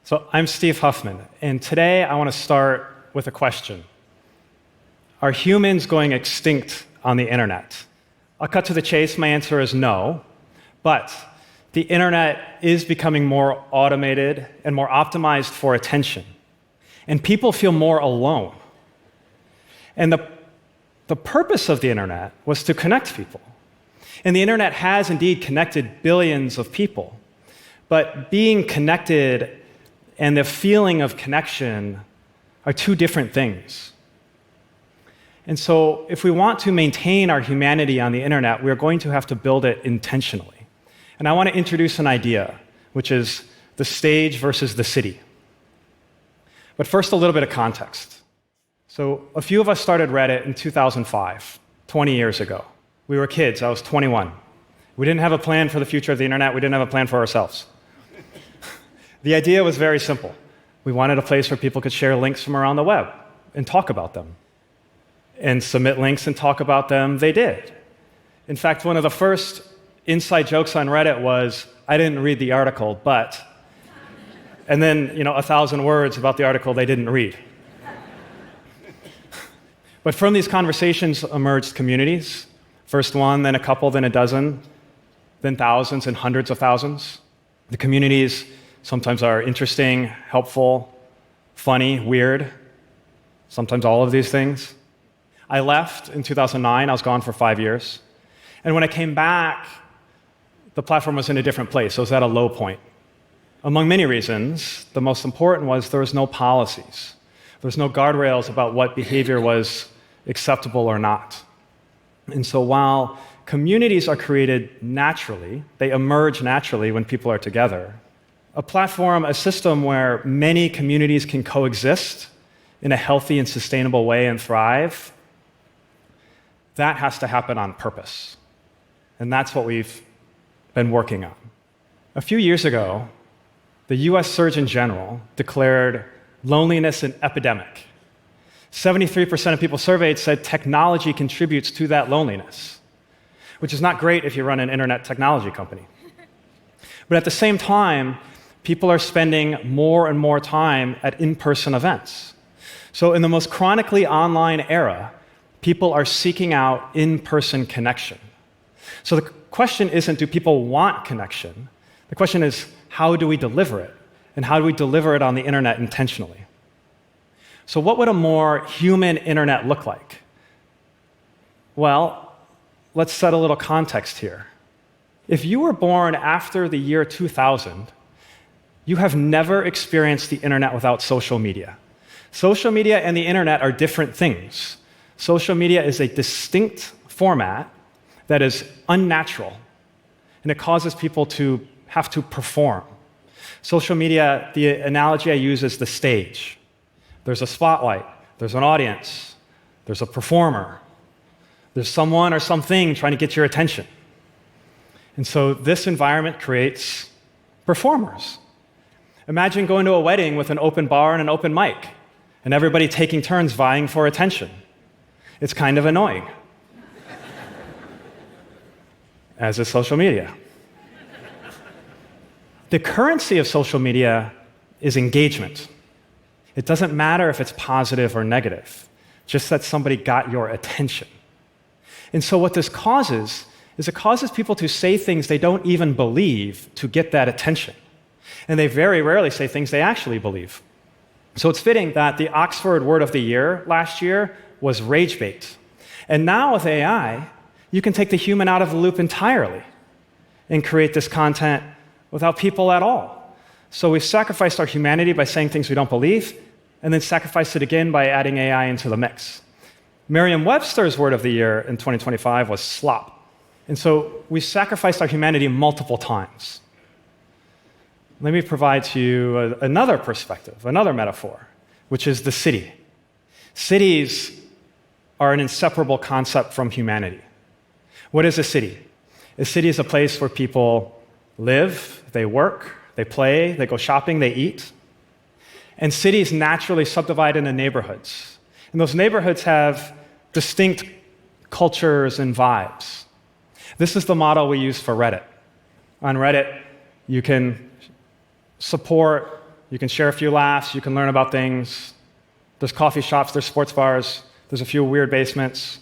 So I'm Steve Huffman, and today I want to start with a question. Are humans going extinct on the internet? I'll cut to the chase. My answer is no, but the internet is becoming more automated and more optimized for attention, and people feel more alone. And the purpose of the internet was to connect people. And the internet has indeed connected billions of people, but being connected and the feeling of connection are two different things. And so, if we want to maintain our humanity on the internet, we're going to have to build it intentionally. And I want to introduce an idea, which is the stage versus the city. But first, a little bit of context. So, a few of us started Reddit in 2005, 20 years ago. We were kids. I was 21. We didn't have a plan for the future of the internet. We didn't have a plan for ourselves. The idea was very simple. We wanted a place where people could share links from around the web and talk about them. And submit links and talk about them, they did. In fact, one of the first inside jokes on Reddit was, I didn't read the article, but, and then, 1,000 words about the article they didn't read. But from these conversations emerged communities. First one, then a couple, then a dozen, then thousands and hundreds of thousands. The communities sometimes are interesting, helpful, funny, weird, sometimes all of these things. I left in 2009. I was gone for 5 years. And when I came back, the platform was in a different place. It was at a low point. Among many reasons, the most important was there was no policies. There was no guardrails about what behavior was acceptable or not. And so while communities are created naturally, they emerge naturally when people are together, a platform, a system where many communities can coexist in a healthy and sustainable way and thrive, that has to happen on purpose. And that's what we've been working on. A few years ago, the US Surgeon General declared loneliness an epidemic. 73% of people surveyed said technology contributes to that loneliness, which is not great if you run an internet technology company. But at the same time, people are spending more and more time at in-person events. So in the most chronically online era, people are seeking out in-person connection. So the question isn't, do people want connection? The question is, how do we deliver it? And how do we deliver it on the internet intentionally? So what would a more human internet look like? Well, let's set a little context here. If you were born after the year 2000, you have never experienced the internet without social media. Social media and the internet are different things. Social media is a distinct format that is unnatural, and it causes people to have to perform. Social media, the analogy I use is the stage. There's a spotlight, there's an audience, there's a performer, there's someone or something trying to get your attention. And so this environment creates performers. Imagine going to a wedding with an open bar and an open mic, and everybody taking turns vying for attention. It's kind of annoying, as is social media. The currency of social media is engagement. It doesn't matter if it's positive or negative, just that somebody got your attention. And so what this causes is it causes people to say things they don't even believe to get that attention. And they very rarely say things they actually believe. So it's fitting that the Oxford Word of the Year last year was rage bait. And now with AI, you can take the human out of the loop entirely and create this content without people at all. So we've sacrificed our humanity by saying things we don't believe, and then sacrificed it again by adding AI into the mix. Merriam-Webster's Word of the Year in 2025 was slop. And so we sacrificed our humanity multiple times. Let me provide to you another perspective, another metaphor, which is the city. Cities are an inseparable concept from humanity. What is a city? A city is a place where people live, they work, they play, they go shopping, they eat. And cities naturally subdivide into neighborhoods. And those neighborhoods have distinct cultures and vibes. This is the model we use for Reddit. On Reddit, you can support You can share a few laughs. You can learn about things. There's coffee shops. There's sports bars. There's a few weird basements.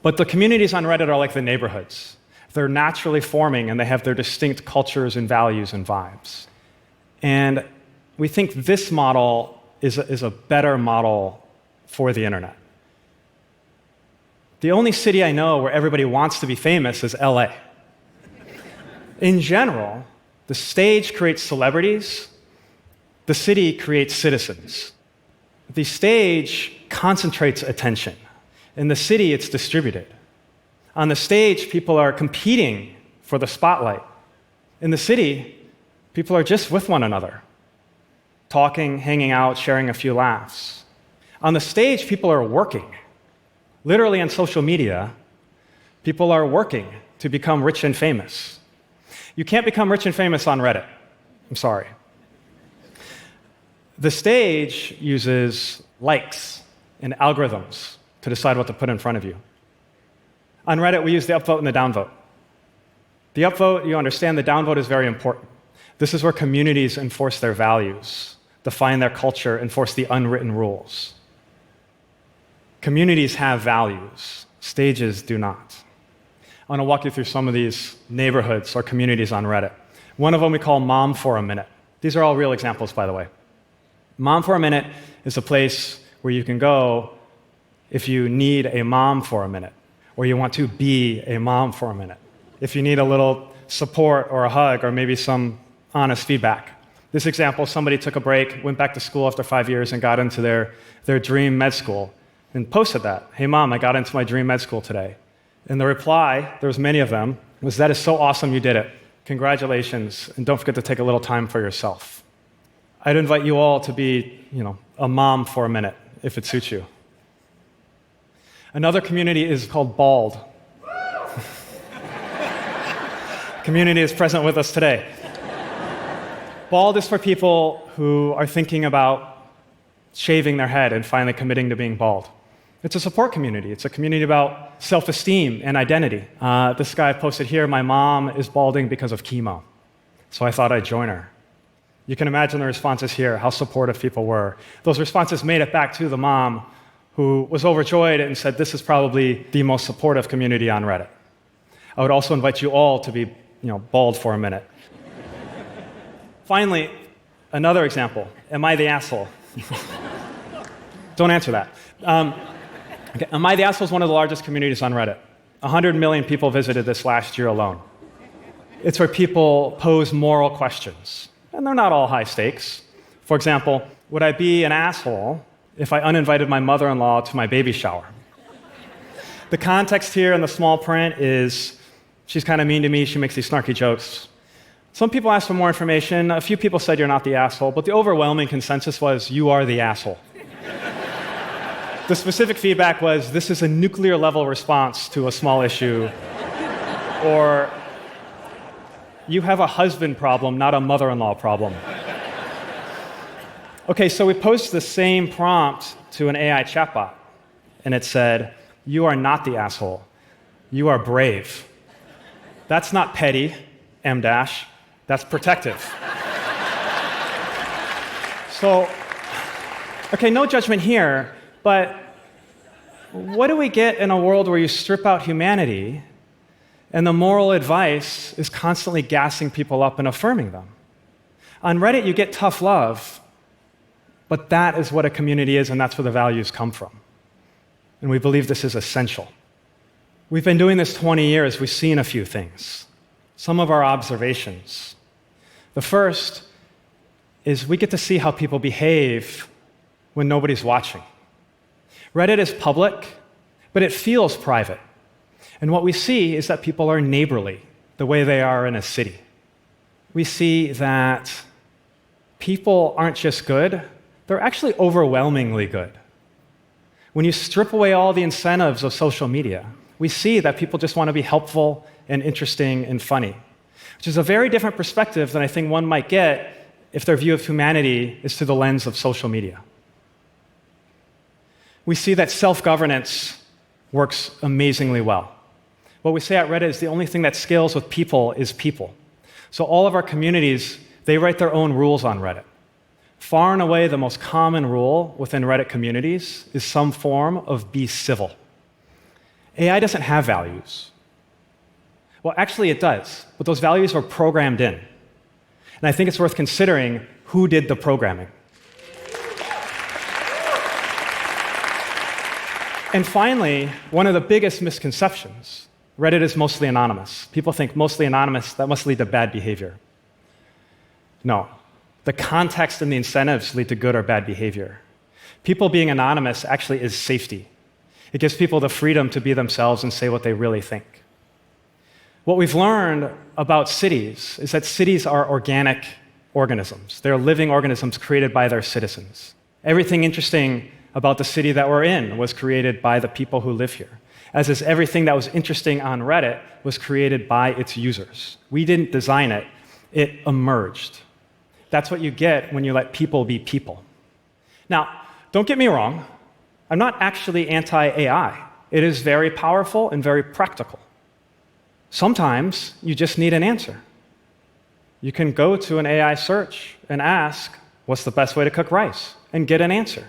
But the communities on Reddit are like the neighborhoods. They're naturally forming, and they have their distinct cultures and values and vibes. And we think this model is a better model for the internet. The only city I know where everybody wants to be famous is LA. In general, the stage creates celebrities, the city creates citizens. The stage concentrates attention. In the city, it's distributed. On the stage, people are competing for the spotlight. In the city, people are just with one another, talking, hanging out, sharing a few laughs. On the stage, people are working. Literally on social media, people are working to become rich and famous. You can't become rich and famous on Reddit. I'm sorry. The stage uses likes and algorithms to decide what to put in front of you. On Reddit, we use the upvote and the downvote. The upvote, you understand, the downvote is very important. This is where communities enforce their values, define their culture, enforce the unwritten rules. Communities have values. Stages do not. I want to walk you through some of these neighborhoods or communities on Reddit. One of them we call Mom for a Minute. These are all real examples, by the way. Mom for a Minute is a place where you can go if you need a mom for a minute, or you want to be a mom for a minute, if you need a little support or a hug or maybe some honest feedback. This example, somebody took a break, went back to school after 5 years and got into their dream med school and posted that. Hey, Mom, I got into my dream med school today. And the reply, there was many of them, was, that is so awesome you did it. Congratulations, and don't forget to take a little time for yourself. I'd invite you all to be, a mom for a minute, if it suits you. Another community is called Bald. Community is present with us today. Bald is for people who are thinking about shaving their head and finally committing to being bald. It's a support community. It's a community about self-esteem and identity. This guy posted here, my mom is balding because of chemo, so I thought I'd join her. You can imagine the responses here, how supportive people were. Those responses made it back to the mom, who was overjoyed and said, this is probably the most supportive community on Reddit. I would also invite you all to be, bald for a minute. Finally, another example. Am I the asshole? Don't answer that. Okay, Am I the Asshole is one of the largest communities on Reddit. 100 million people visited this last year alone. It's where people pose moral questions, and they're not all high stakes. For example, would I be an asshole if I uninvited my mother-in-law to my baby shower? The context here in the small print is she's kind of mean to me, she makes these snarky jokes. Some people asked for more information. A few people said you're not the asshole, but the overwhelming consensus was you are the asshole. The specific feedback was this is a nuclear-level response to a small issue, or you have a husband problem, not a mother-in-law problem. Okay, so we posed the same prompt to an AI chatbot, and it said, you are not the asshole. You are brave. That's not petty, M dash. That's protective. So, okay, no judgment here, but what do we get in a world where you strip out humanity and the moral advice is constantly gassing people up and affirming them? On Reddit, you get tough love, but that is what a community is, and that's where the values come from. And we believe this is essential. We've been doing this 20 years. We've seen a few things. Some of our observations. The first is we get to see how people behave when nobody's watching. Reddit is public, but it feels private. And what we see is that people are neighborly, the way they are in a city. We see that people aren't just good, they're actually overwhelmingly good. When you strip away all the incentives of social media, we see that people just want to be helpful and interesting and funny, which is a very different perspective than I think one might get if their view of humanity is through the lens of social media. We see that self-governance works amazingly well. What we say at Reddit is the only thing that scales with people is people. So all of our communities, They write their own rules on Reddit. Far and away, the most common rule within Reddit communities is some form of be civil. AI doesn't have values. Well, actually, it does, but those values are programmed in. And I think it's worth considering who did the programming. And finally, one of the biggest misconceptions: Reddit is mostly anonymous. People think mostly anonymous, that must lead to bad behavior. No. The context and the incentives lead to good or bad behavior. People being anonymous actually is safety. It gives people the freedom to be themselves and say what they really think. What we've learned about cities is that cities are organic organisms. They're living organisms created by their citizens. Everything interesting about the city that we're in was created by the people who live here, as is everything that was interesting on Reddit was created by its users. We didn't design it, it emerged. That's what you get when you let people be people. Now, don't get me wrong, I'm not actually anti-AI. It is very powerful and very practical. Sometimes you just need an answer. You can go to an AI search and ask, what's the best way to cook rice? And get an answer.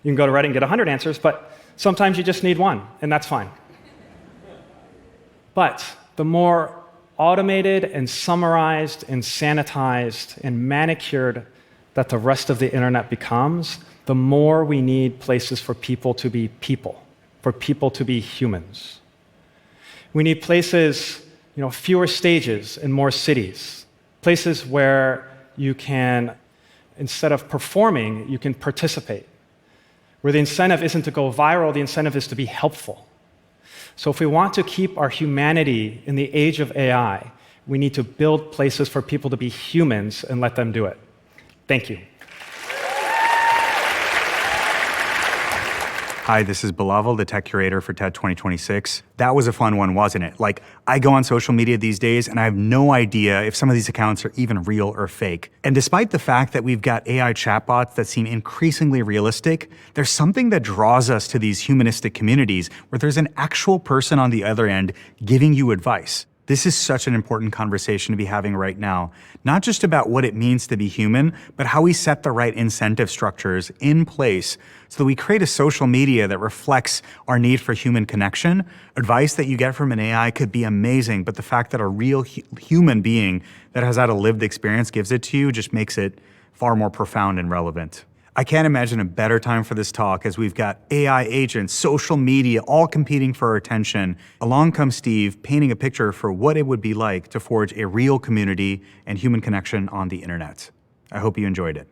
You can go to Reddit and get 100 answers, but sometimes you just need one, and that's fine. But the more automated and summarized and sanitized and manicured that the rest of the internet becomes, the more we need places for people to be people, for people to be humans. We need places, fewer stages and more cities, places where you can, instead of performing, you can participate, where the incentive isn't to go viral, the incentive is to be helpful. So if we want to keep our humanity in the age of AI, we need to build places for people to be humans and let them do it. Thank you. Hi, this is Bilaval, the tech curator for TED 2026. That was a fun one, wasn't it? Like, I go on social media these days and I have no idea if some of these accounts are even real or fake. And despite the fact that we've got AI chatbots that seem increasingly realistic, there's something that draws us to these humanistic communities where there's an actual person on the other end giving you advice. This is such an important conversation to be having right now, not just about what it means to be human, but how we set the right incentive structures in place so that we create a social media that reflects our need for human connection. Advice that you get from an AI could be amazing, but the fact that a real human being that has had a lived experience gives it to you just makes it far more profound and relevant. I can't imagine a better time for this talk as we've got AI agents, social media, all competing for our attention. Along comes Steve, painting a picture for what it would be like to forge a real community and human connection on the internet. I hope you enjoyed it.